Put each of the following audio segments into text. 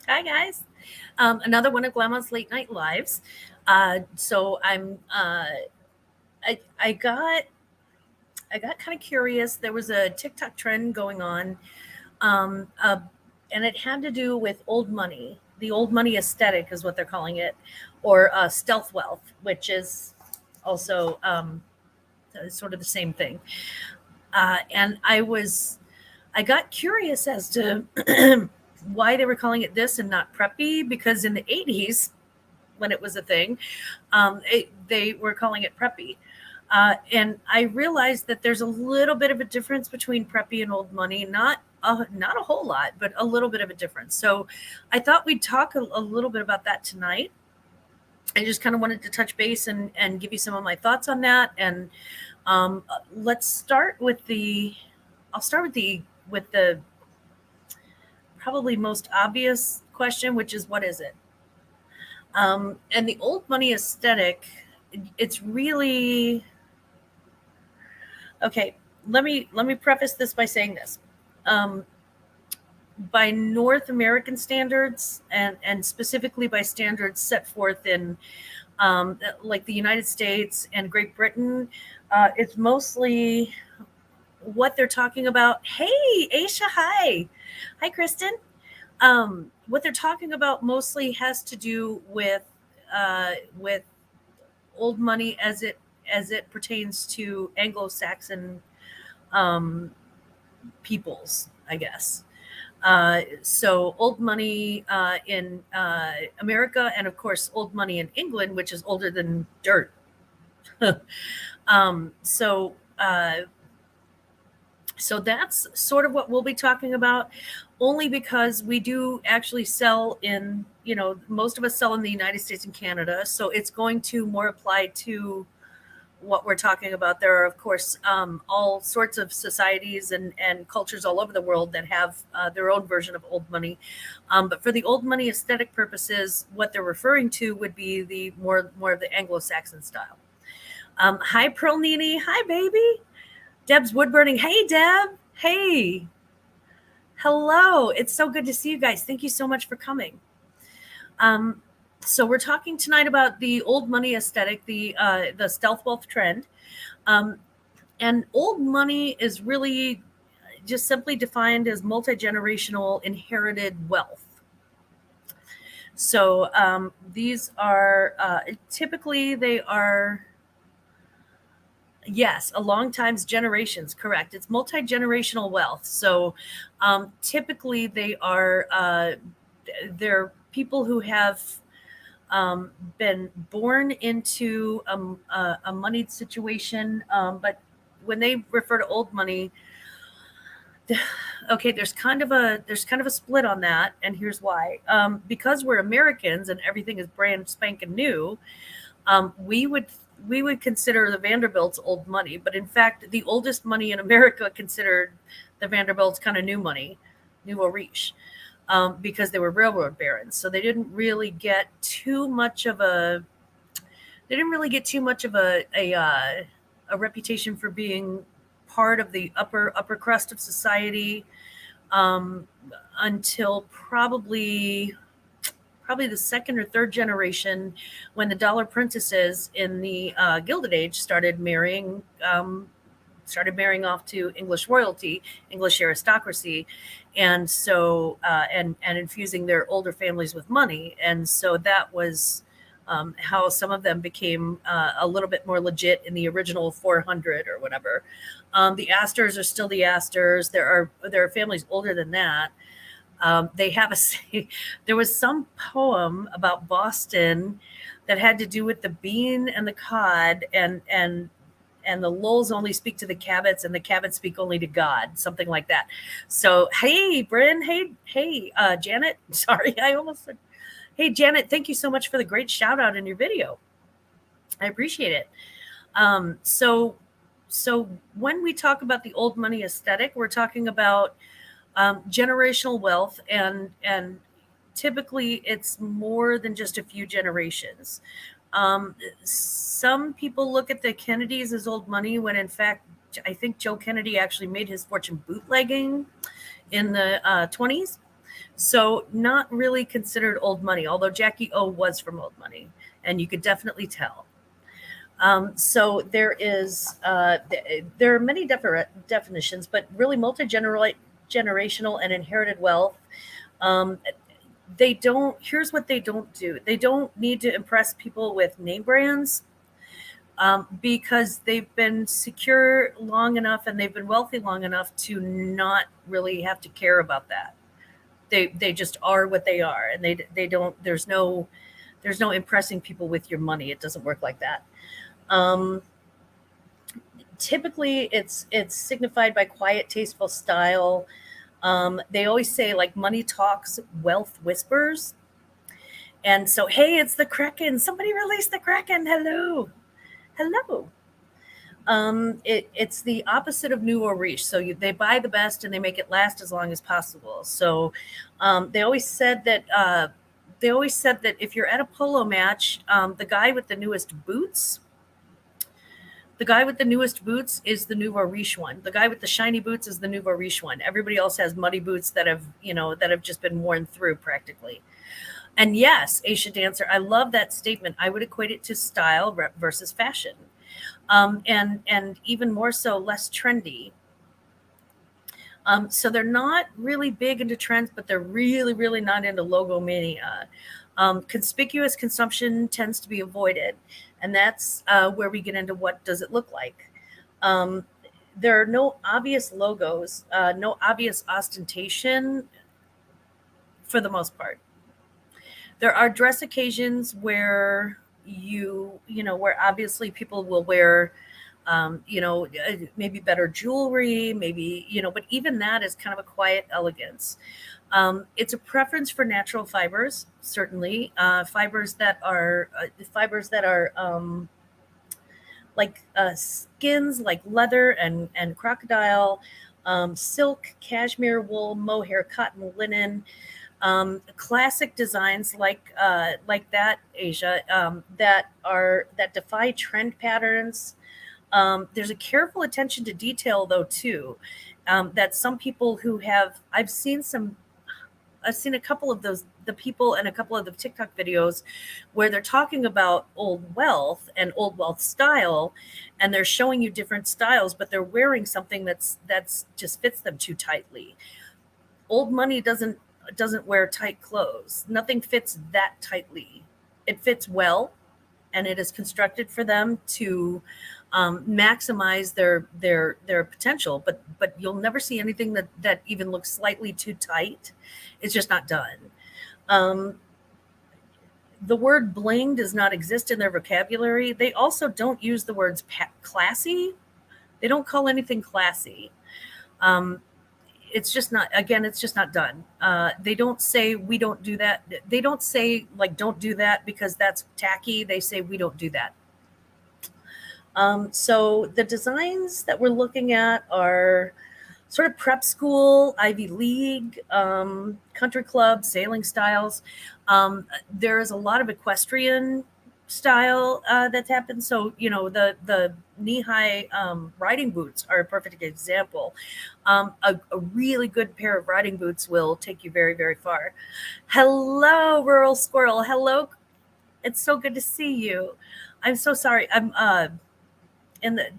Hi guys. Another one of Grandma's late night lives. So I got kind of curious. There was a TikTok trend going on, um, uh, and it had to do with old money. The old money aesthetic is what they're calling it, or stealth wealth, which is also sort of the same thing. And I got curious as to why they were calling it this and not preppy, because in the 80s, when it was a thing, they were calling it preppy. And I realized that there's a little bit of a difference between preppy and old money, not a whole lot, but a little bit of a difference. So I thought we'd talk a little bit about that tonight. I just kind of wanted to touch base and give you some of my thoughts on that. And let's start with I'll start with the probably most obvious question, which is what is it? And the old money aesthetic, it's really okay. Let me preface this by saying this. Um, by North American standards, and specifically by standards set forth in like the United States and Great Britain, it's mostly what they're talking about. Hey, Aisha, hi, Kristen. What they're talking about mostly has to do with old money as it pertains to Anglo-Saxon um, peoples, I guess. So old money in America, and of course old money in England, which is older than dirt. um, so uh, so that's sort of what we'll be talking about, only because we do actually sell in, most of us sell in the United States and Canada, so it's going to more apply to what we're talking about. There are, of course, all sorts of societies and cultures all over the world that have their own version of old money. But for the old money aesthetic purposes, what they're referring to would be the more of the Anglo-Saxon style. Hi, Pearl Nini. Hi, baby. Deb's woodburning. Hey, Deb. Hey. Hello. It's so good to see you guys. Thank you so much for coming. So we're talking tonight about the old money aesthetic, the stealth wealth trend, and old money is really just simply defined as multi-generational inherited wealth. So these are typically they are. Yes, a long time's generations, correct. It's multi-generational wealth. So typically they're people who have been born into a moneyed situation. But when they refer to old money, okay, there's kind of a split on that, and here's why. Because we're Americans and everything is brand spanking new, we would consider the Vanderbilts old money, but in fact, the oldest money in America considered the Vanderbilts kind of new money, nouveau riche, because they were railroad barons. So they didn't really get too much of a reputation for being part of the upper crust of society, um, until probably the second or third generation, when the dollar princesses in the Gilded Age started marrying off to English royalty, English aristocracy, and so and infusing their older families with money, and so that was how some of them became a little bit more legit in the original 400 or whatever. The Astors are still the Astors. There are families older than that. They have there was some poem about Boston that had to do with the bean and the cod, and the lulls only speak to the Cabots, and the Cabots speak only to God, something like that. So, hey, Bryn, hey, Janet. Sorry, I almost said, hey, Janet. Thank you so much for the great shout out in your video. I appreciate it. So when we talk about the old money aesthetic, we're talking about generational wealth, and typically it's more than just a few generations. Some people look at the Kennedys as old money, when in fact I think Joe Kennedy actually made his fortune bootlegging in the 20s. So not really considered old money, although Jackie O was from old money, and you could definitely tell. So there are many definitions, but really generational and inherited wealth. Um, they don't. Here's what they don't do. They don't need to impress people with name brands, because they've been secure long enough and they've been wealthy long enough to not really have to care about that. They just are what they are, and they don't. There's no impressing people with your money. It doesn't work like that. Um, Typically, it's signified by quiet, tasteful style. They always say like money talks, wealth whispers. And so, hey, it's the Kraken. Somebody release the Kraken. Hello, hello. It's the opposite of new or riche. So they buy the best and they make it last as long as possible. So they always said that. If you're at a polo match, the guy with the newest boots is the nouveau riche one. The guy with the shiny boots is the nouveau riche one. Everybody else has muddy boots that have just been worn through practically. And yes, Asia Dancer, I love that statement. I would equate it to style versus fashion, and even more so, less trendy. So they're not really big into trends, but they're really, really not into logo mania. Conspicuous consumption tends to be avoided, and that's where we get into what does it look like. Um, there are no obvious logos, no obvious ostentation for the most part. There are dress occasions where where obviously people will wear maybe better jewelry, maybe, but even that is kind of a quiet elegance. It's a preference for natural fibers, certainly, fibers that are like skins, like leather and crocodile, silk, cashmere, wool, mohair, cotton, linen. Classic designs like that, Asia, that defy trend patterns. There's a careful attention to detail, though, too. That some people who have, I've seen a couple of the people and a couple of the TikTok videos where they're talking about old wealth and old wealth style, and they're showing you different styles, but they're wearing something that's just fits them too tightly. Old money doesn't wear tight clothes. Nothing fits that tightly. It fits well, and it is constructed for them to maximize their potential. But you'll never see anything that even looks slightly too tight. It's just not done. Um, the word bling does not exist in their vocabulary. They also don't use the words classy. They don't call anything classy. Um, it's just not, again, it's just not done. They don't say we don't do that. They don't say like don't do that because that's tacky. They say we don't do that. So the designs that we're looking at are sort of prep school, Ivy League, country club, sailing styles. There is a lot of equestrian style that's happened. So the knee high riding boots are a perfect example. A really good pair of riding boots will take you very, very far. Hello, Rural Squirrel. Hello. It's so good to see you. I'm so sorry. In the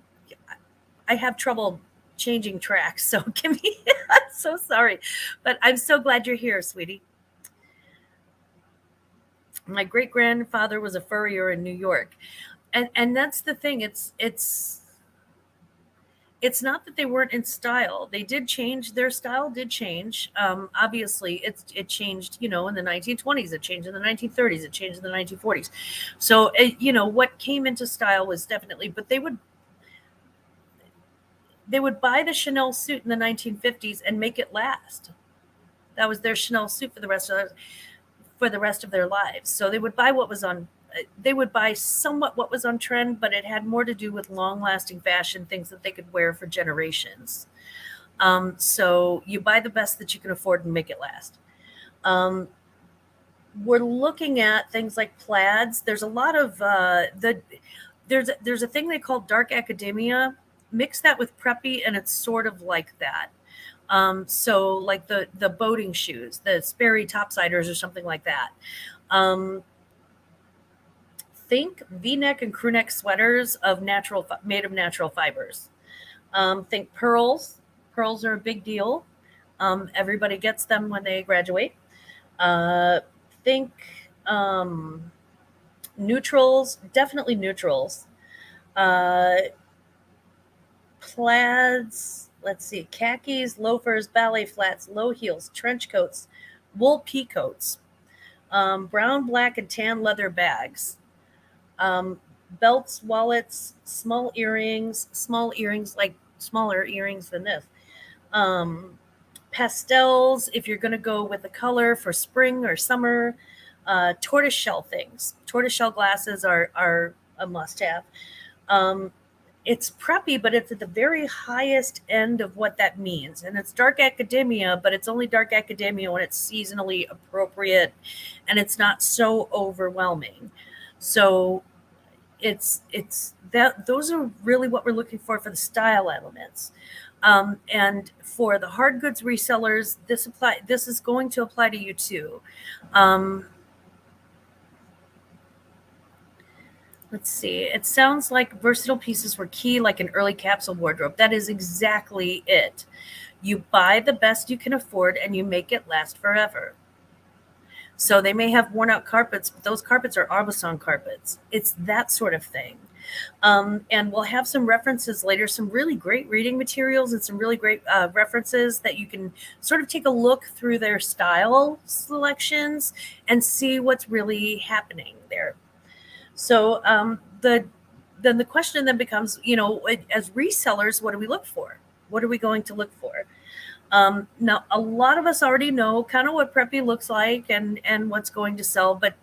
I have trouble changing tracks, so give me. I'm so sorry, but I'm so glad you're here, sweetie. My great grandfather was a furrier in New York, and that's the thing. It's not that they weren't in style. They did change. Their style did change. Obviously, it changed. In the 1920s. It changed in the 1930s. It changed in the 1940s. So what came into style was definitely. But they would buy the Chanel suit in the 1950s and make it last. That was their Chanel suit for the rest of their lives. So they would buy what was on. They would buy somewhat what was on trend, but it had more to do with long-lasting fashion, things that they could wear for generations. So you buy the best that you can afford and make it last. Um, we're looking at things like plaids. There's a lot of there's a thing they call dark academia. Mix that with preppy, and it's sort of like that. So like the boating shoes, the Sperry topsiders or something like that. Um, think V-neck and crew neck sweaters of made of natural fibers. Think pearls. Pearls are a big deal. Everybody gets them when they graduate. Uh, think neutrals, definitely neutrals. Uh, Plaids, let's see, khakis, loafers, ballet flats, low heels, trench coats, wool pea coats, brown, black, and tan leather bags, um, belts, wallets, small earrings like smaller earrings than this, um, pastels if you're going to go with the color for spring or summer, tortoiseshell things. Tortoiseshell glasses are a must have. Um, it's preppy, but it's at the very highest end of what that means. And it's dark academia, but it's only dark academia when it's seasonally appropriate and it's not so overwhelming. So it's that those are really what we're looking for the style elements. And for the hard goods resellers, this is going to apply to you too. Um, Let's see. It sounds like versatile pieces were key, like an early capsule wardrobe. That is exactly it. You buy the best you can afford and you make it last forever. So they may have worn out carpets, but those carpets are Arbusson carpets. It's that sort of thing. And we'll have some references later, some really great reading materials and some really great references that you can sort of take a look through their style selections and see what's really happening there. So then the question then becomes, as resellers, what do we look for? What are we going to look for? Now, a lot of us already know kind of what preppy looks like and what's going to sell, but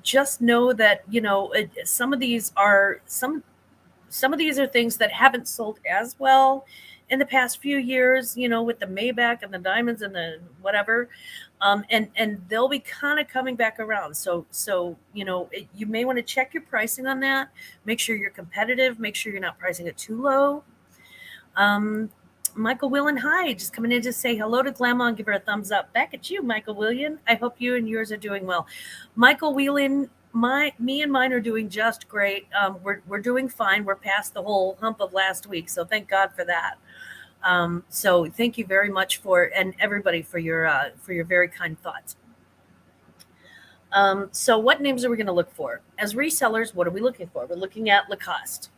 just know that some of these are things that haven't sold as well in the past few years, with the Maybach and the diamonds and the whatever. And they'll be kind of coming back around. So you may want to check your pricing on that. Make sure you're competitive. Make sure you're not pricing it too low. Michael Willen, hi, just coming in to say hello to Glamour and give her a thumbs up. Back at you, Michael William. I hope you and yours are doing well. Michael Whelan, me and mine are doing just great. We're doing fine. We're past the whole hump of last week, so thank God for that. So thank you very much and everybody for your very kind thoughts. So what names are we going to look for? As resellers, what are we looking for? We're looking at Lacoste.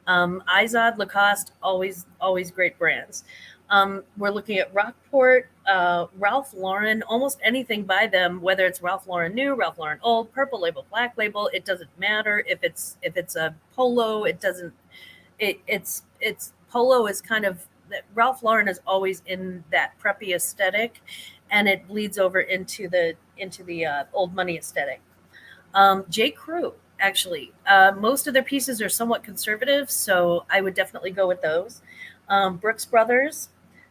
Izod, Lacoste, always great brands. We're looking at Rockport, Ralph Lauren, almost anything by them, whether it's Ralph Lauren new, Ralph Lauren old, purple label, black label, it doesn't matter. If it's a polo, it doesn't. It's polo is kind of, Ralph Lauren is always in that preppy aesthetic, and it bleeds over into the old money aesthetic. J. Crew. Actually, most of their pieces are somewhat conservative, so I would definitely go with those. Brooks Brothers,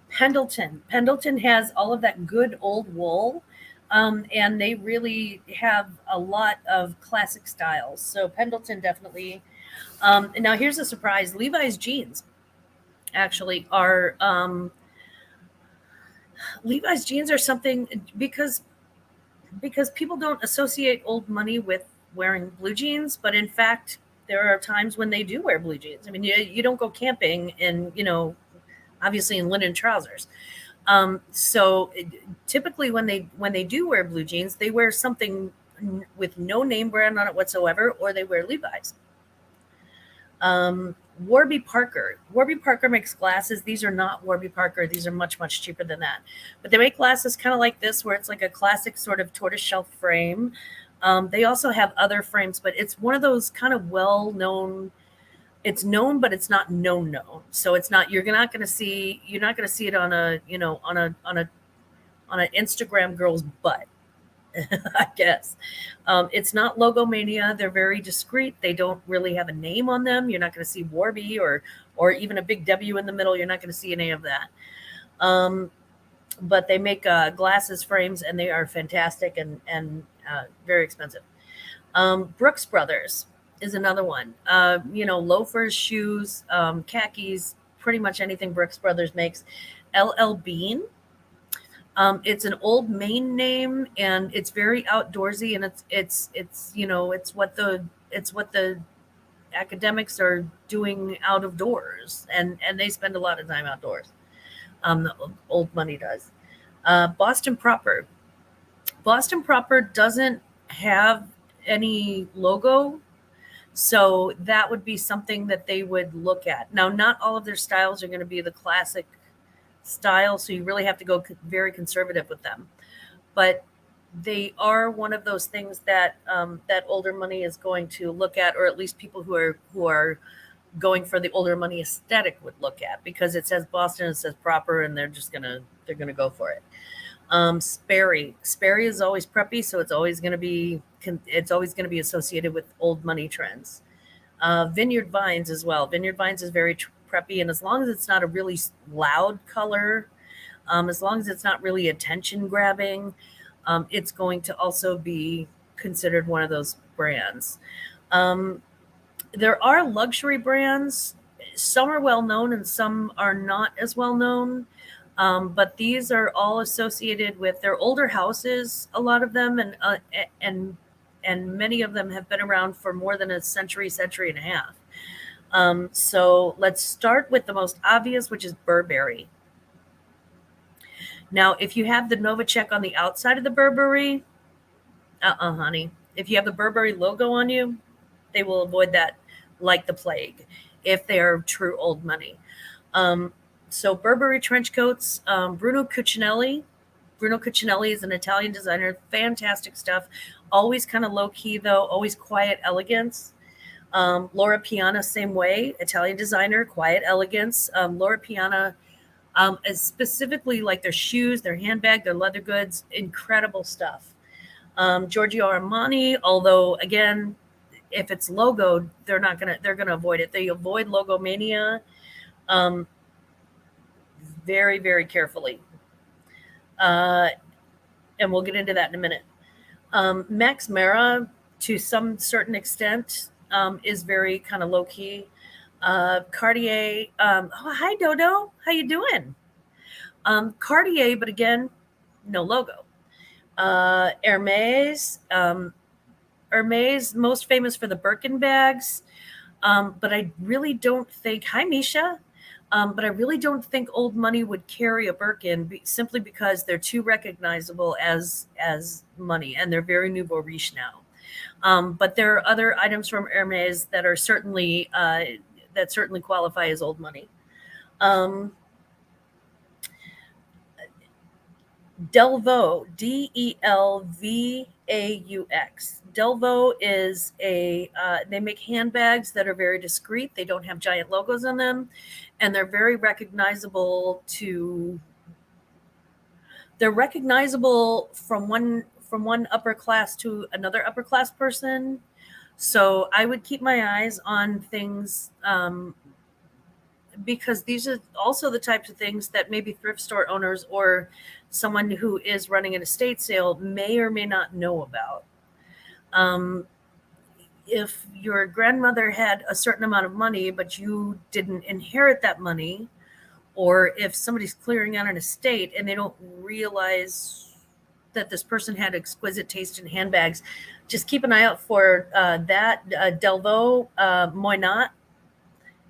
Pendleton. Pendleton has all of that good old wool, and they really have a lot of classic styles. So Pendleton definitely. And now here's a surprise: Levi's jeans actually are. Levi's jeans are something because people don't associate old money with wearing blue jeans, but in fact, there are times when they do wear blue jeans. I mean, you don't go camping in, obviously in linen trousers. So typically when they do wear blue jeans, they wear something with no name brand on it whatsoever, or they wear Levi's. Warby Parker. Warby Parker makes glasses. These are not Warby Parker. These are much, much cheaper than that. But they make glasses kind of like this, where it's like a classic sort of tortoiseshell frame. They also have other frames, but it's one of those kind of well-known. It's known, but it's not known. So it's not. You're not going to see it on a on an Instagram girl's butt. I guess. It's not Logomania. They're very discreet. They don't really have a name on them. You're not going to see Warby or even a big W in the middle. You're not going to see any of that. But they make glasses frames, and they are fantastic and very expensive. Brooks Brothers. is another one. Loafers, shoes, khakis, pretty much anything Brooks Brothers makes. LL Bean. It's an Old Main name, and it's very outdoorsy, and it's what the academics are doing out of doors, and they spend a lot of time outdoors. The old money does. Boston Proper. Boston Proper doesn't have any logo, so that would be something that they would look at. Now, not all of their styles are going to be the classic style, so you really have to go very conservative with them. But they are one of those things that that older money is going to look at, or at least people who are going for the older money aesthetic would look at, because it says Boston, it says proper, and they're gonna go for it. Sperry is always preppy, so it's always gonna be associated with old money trends. Vineyard Vines as well. Vineyard Vines is very preppy, and as long as it's not a really loud color, as long as it's not really attention grabbing, it's going to also be considered one of those brands. Um, there are luxury brands. Some are well known and some are not as well known. But these are all associated with their older houses, a lot of them, and and many of them have been around for more than a century, century and a half. So let's start with the most obvious, which is Burberry. Now, if you have the Novacek on the outside of the Burberry, honey. If you have the Burberry logo on you, they will avoid that like the plague if they are true old money. Um, so Burberry trench coats, Bruno Cucinelli is an Italian designer, fantastic stuff. Always kind of low key though, always quiet elegance. Laura Piana, same way, Italian designer, quiet elegance. Laura Piana is specifically like their shoes, their handbag, their leather goods, incredible stuff. Giorgio Armani, although again, if it's logoed, they're gonna avoid it. They avoid logomania um, very, very carefully. Uh, and we'll get into that in a minute. Max Mara, to some certain extent, is very kind of low key. Cartier. Oh, hi Dodo, how you doing? Cartier, but again, no logo. Hermes. Hermes, most famous for the Birkin bags. But I really don't think. Hi, Misha. But I really don't think Old Money would carry a Birkin simply because they're too recognizable as money, and they're very nouveau riche now. But there are other items from Hermes that certainly qualify as Old Money. Um, Delvaux, Delvaux. Delvaux is they make handbags that are very discreet. They don't have giant logos on them, and they're recognizable from one upper class to another upper class person. So I would keep my eyes on things, because these are also the types of things that maybe thrift store owners or someone who is running an estate sale may or may not know about. Um, if your grandmother had a certain amount of money, but you didn't inherit that money, or if somebody's clearing out an estate and they don't realize that this person had exquisite taste in handbags, just keep an eye out for that Delvaux Moynat.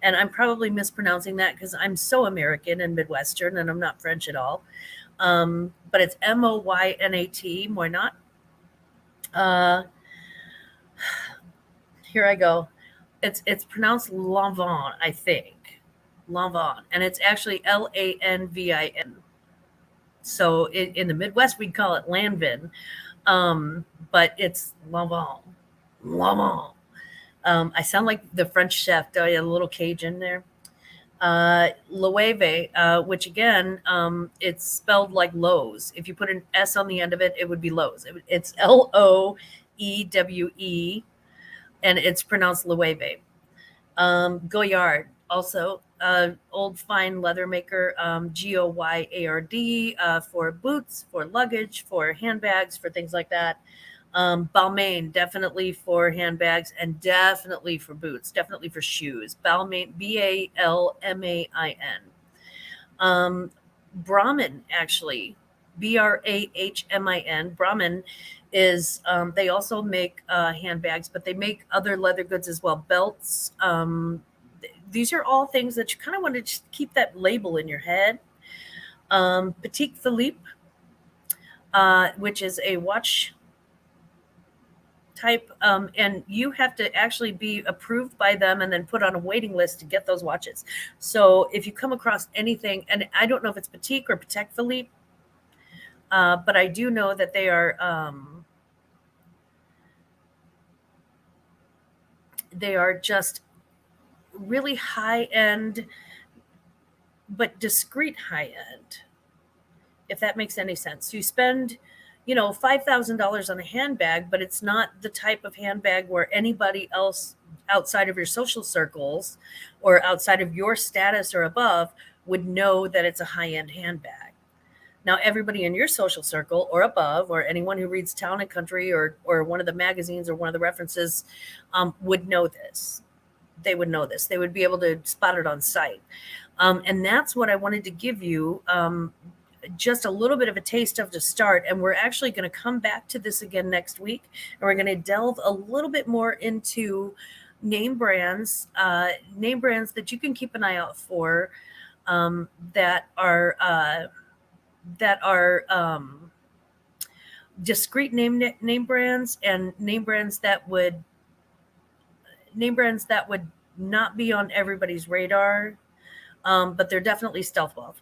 And I'm probably mispronouncing that because I'm so American and Midwestern, and I'm not French at all. But it's Moynat, Moynat. Uh, Here I go. It's pronounced Lanvin, I think. Lanvin, and it's actually Lanvin. So in the Midwest we'd call it Lanvin, but it's Lanvin. Lanvin. I sound like the French chef. Do I have a little Cajun there? Loewe, which again, it's spelled like Lowe's. If you put an S on the end of it, it would be Lowe's. It's Loewe, and it's pronounced Loewe. Goyard, also old fine leather maker, Goyard, for boots, for luggage, for handbags, for things like that. Balmain, definitely for handbags and definitely for boots, definitely for shoes. Balmain, Balmain. Brahmin, actually, Brahmin. Brahmin is, they also make handbags, but they make other leather goods as well, belts. These are all things that you kind of want to just keep that label in your head. Petit Philippe, which is a watch type, and you have to actually be approved by them and then put on a waiting list to get those watches. So if you come across anything, and I don't know if it's Patek or Patek Philippe, but I do know that they are just really high end, but discreet high end, if that makes any sense. You spend, $5,000 on a handbag, but it's not the type of handbag where anybody else outside of your social circles or outside of your status or above would know that it's a high-end handbag. Now, everybody in your social circle or above, or anyone who reads Town and Country or one of the magazines or one of the references, would know this. They would know this. They would be able to spot it on sight. And that's what I wanted to give you, just a little bit of a taste of to start. And we're actually going to come back to this again next week. And we're going to delve a little bit more into name brands that you can keep an eye out for, that are discrete name brands, and name brands that would not be on everybody's radar, but they're definitely stealth wealth.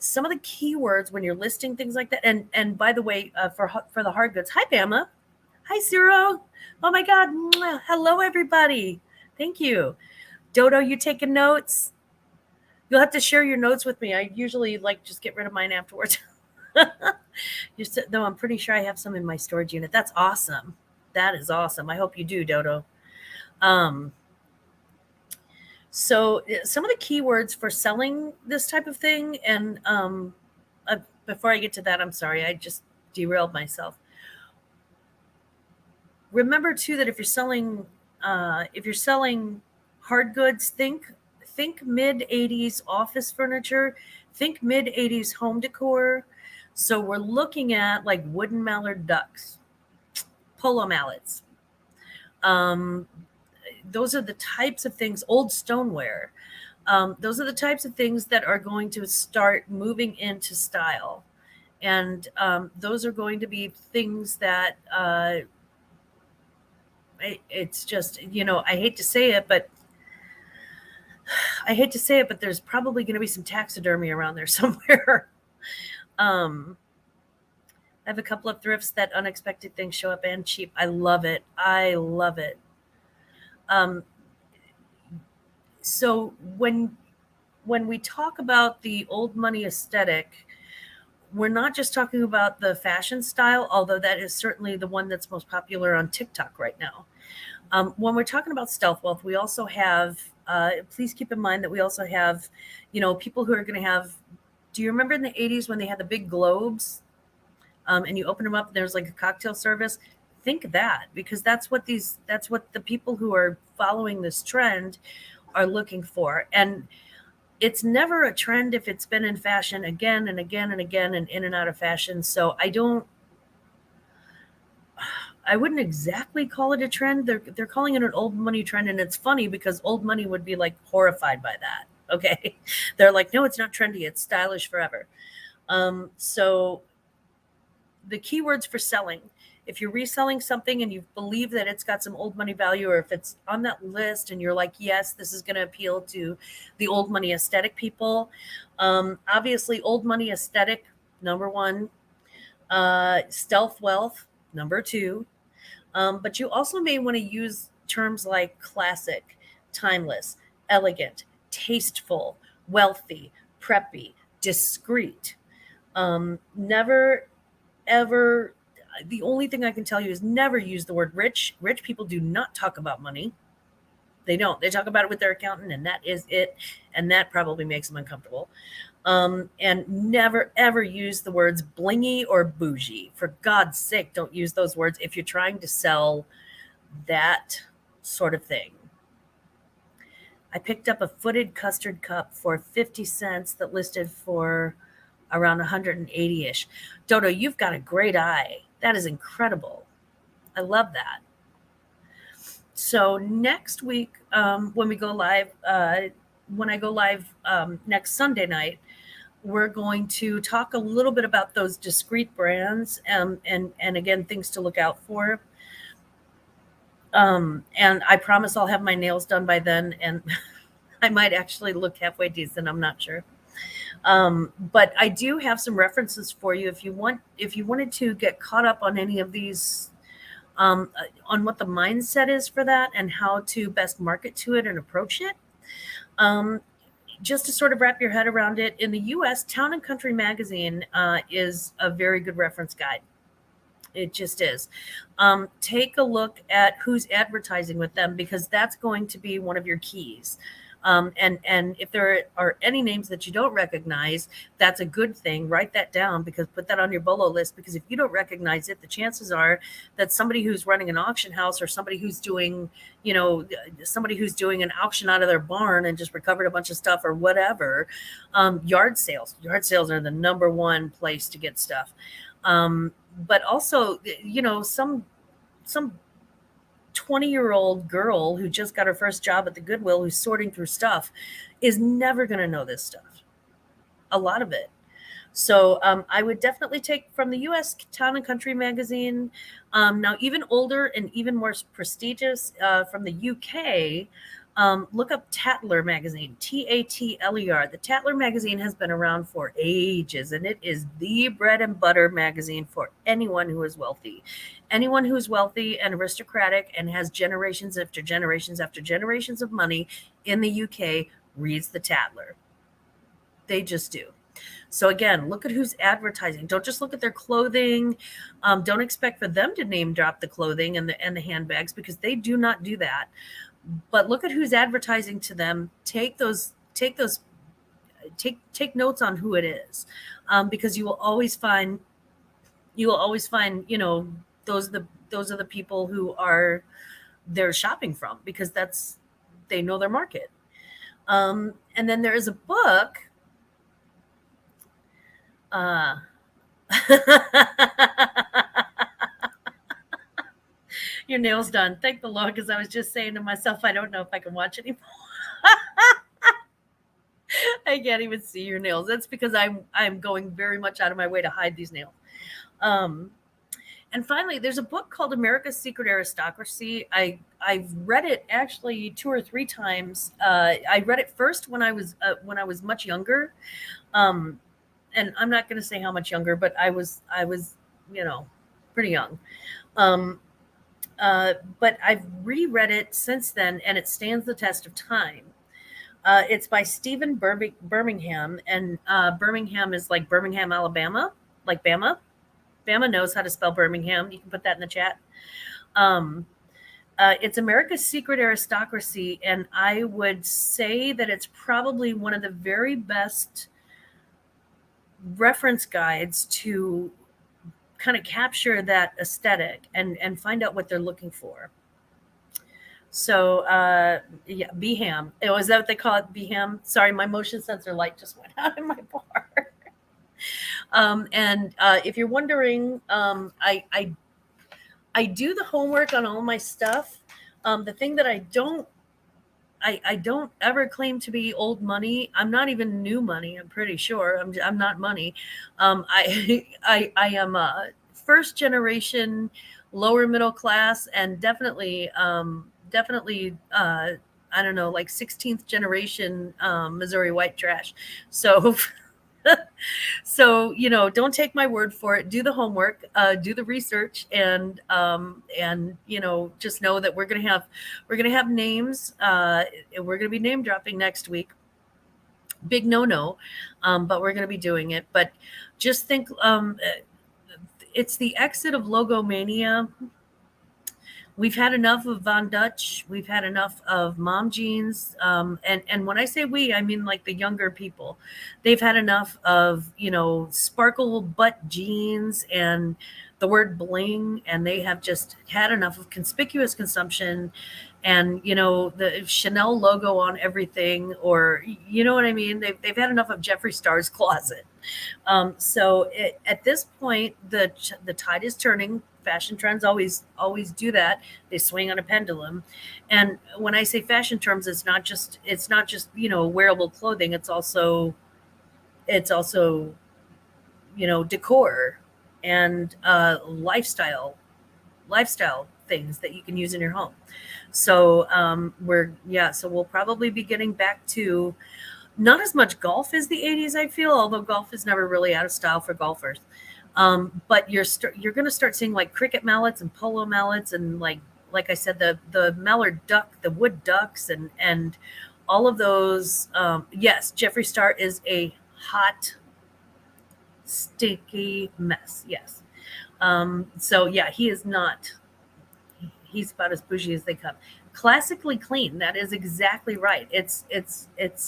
Some of the keywords when you're listing things like that, and by the way, for the hard goods, hi Bama, hi Zero, oh my God, hello everybody, thank you. Dodo, you taking notes? You'll have to share your notes with me. I usually just get rid of mine afterwards. Though I'm pretty sure I have some in my storage unit. That's awesome. That is awesome. I hope you do, Dodo. So some of the keywords for selling this type of thing, and before I get to that, I'm sorry, I just derailed myself. Remember too that if you're selling hard goods, think mid 80s office furniture, think mid 80s home decor. So we're looking at like wooden mallard ducks, polo mallets. Those are the types of things, old stoneware. Those are the types of things that are going to start moving into style. And those are going to be things that it's just, I hate to say it, but there's probably going to be some taxidermy around there somewhere. I have a couple of thrifts that unexpected things show up and cheap. I love it. So when we talk about the old money aesthetic, we're not just talking about the fashion style, although that is certainly the one that's most popular on TikTok right now. When we're talking about stealth wealth, we also have, please keep in mind that we also have, people who are going to have, do you remember in the 80s when they had the big globes, and you open them up and there's like a cocktail service? Think of that, because that's what the people who are following this trend are looking for. And it's never a trend if it's been in fashion again and again and again and in and out of fashion. So I wouldn't exactly call it a trend. They're calling it an old money trend. And it's funny because old money would be like horrified by that. Okay. They're like, no, it's not trendy. It's stylish forever. So the keywords for selling, if you're reselling something and you believe that it's got some old money value, or if it's on that list and you're like, yes, this is going to appeal to the old money aesthetic people. Obviously, old money aesthetic, number one. Stealth wealth, number two. But you also may want to use terms like classic, timeless, elegant, tasteful, wealthy, preppy, discreet. Never, ever, the only thing I can tell you is never use the word rich. Rich people do not talk about money. They don't. They talk about it with their accountant, and that is it. And that probably makes them uncomfortable. And never ever use the words blingy or bougie. For God's sake, don't use those words if you're trying to sell that sort of thing. I picked up a footed custard cup for 50 cents that listed for around 180-ish. Dodo, you've got a great eye. That is incredible. I love that. So next week, when we go live, when I go live next Sunday night, we're going to talk a little bit about those discrete brands and again, things to look out for. And I promise I'll have my nails done by then, and I might actually look halfway decent. I'm not sure. But I do have some references for you if you wanted to get caught up on any of these, on what the mindset is for that and how to best market to it and approach it. Just to sort of wrap your head around it, in the US, Town and Country magazine is a very good reference guide. It just is. Take a look at who's advertising with them, because that's going to be one of your keys. And if there are any names that you don't recognize, that's a good thing. Write that down, because put that on your BOLO list, because if you don't recognize it, the chances are that somebody who's running an auction house, or somebody who's doing, somebody who's doing an auction out of their barn and just recovered a bunch of stuff or whatever, yard sales are the number one place to get stuff. But also, some 20-year-old girl who just got her first job at the Goodwill, who's sorting through stuff, is never going to know this stuff, a lot of it. So I would definitely take from the US, Town and Country magazine. Now, even older and even more prestigious, from the UK, look up Tatler magazine, Tatler. The Tatler magazine has been around for ages, and it is the bread and butter magazine for anyone who is wealthy. Anyone who is wealthy and aristocratic and has generations after generations after generations of money in the UK reads the Tatler. They just do. So again, look at who's advertising. Don't just look at their clothing. Don't expect for them to name drop the clothing and the handbags, because they do not do that. But look at who's advertising to them. Take notes on who it is, because you will always find, those are the people who they're shopping from, because they know their market. And then there is a book. Your nails done. Thank the Lord, because I was just saying to myself, I don't know if I can watch anymore. I can't even see your nails. That's because I'm going very much out of my way to hide these nails. And finally, there's a book called America's Secret Aristocracy. I've read it actually 2 or 3 times. I read it first when I was much younger, and I'm not going to say how much younger, but I was pretty young. But I've reread it since then, and it stands the test of time. It's by Stephen Birmingham, and Birmingham is like Birmingham, Alabama, like Bama. Bama knows how to spell Birmingham. You can put that in the chat. It's America's Secret Aristocracy, and I would say that it's probably one of the very best reference guides to kind of capture that aesthetic and find out what they're looking for. So, yeah, Beham. Oh, is that what they call it? Beham? Sorry, my motion sensor light just went out in my bar. And if you're wondering, I do the homework on all my stuff. The thing that I don't ever claim to be old money. I'm not even new money. I'm pretty sure I'm not money. I am a first generation, lower middle class, and definitely I don't know, like 16th generation Missouri white trash. So so don't take my word for it. Do the homework, do the research, and just know that we're gonna have names. We're gonna be name dropping next week. Big no, but we're gonna be doing it. But just think, it's the exit of logomania. We've had enough of Von Dutch. We've had enough of mom jeans. And when I say we, I mean like the younger people. They've had enough of, sparkle butt jeans and the word bling, and they have just had enough of conspicuous consumption and, the Chanel logo on everything, or, you know what I mean? They've had enough of Jeffree Star's closet. At this point, the tide is turning. Fashion trends always do that. They swing on a pendulum. And when I say fashion terms, it's not just wearable clothing. It's also decor and lifestyle things that you can use in your home. So we'll probably be getting back to not as much golf as the 80s, I feel, although golf is never really out of style for golfers. But you're going to start seeing like cricket mallets and polo mallets, and like I said, the mallard duck, the wood ducks, and all of those. Yes, Jeffree Star is a hot, sticky mess. Yes. So yeah, he is not. He's about as bougie as they come. Classically clean. That is exactly right. It's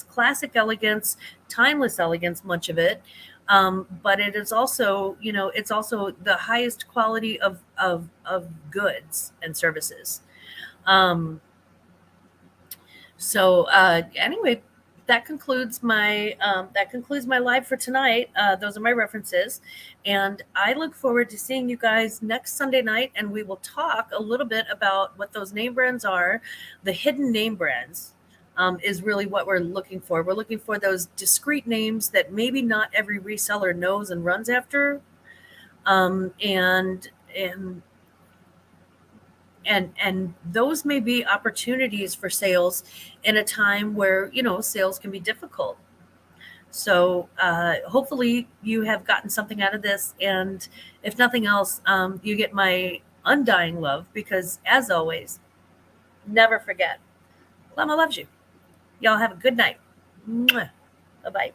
classic elegance, timeless elegance, much of it. But it is also, it's also the highest quality of goods and services. Um, anyway, that concludes my live for tonight. Those are my references, and I look forward to seeing you guys next Sunday night, and we will talk a little bit about what those name brands are. The hidden name brands is really what we're looking for. We're looking for those discrete names that maybe not every reseller knows and runs after, and and those may be opportunities for sales in a time where sales can be difficult. So hopefully you have gotten something out of this, and if nothing else, you get my undying love, because as always, never forget, Llama loves you. Y'all have a good night. Bye bye.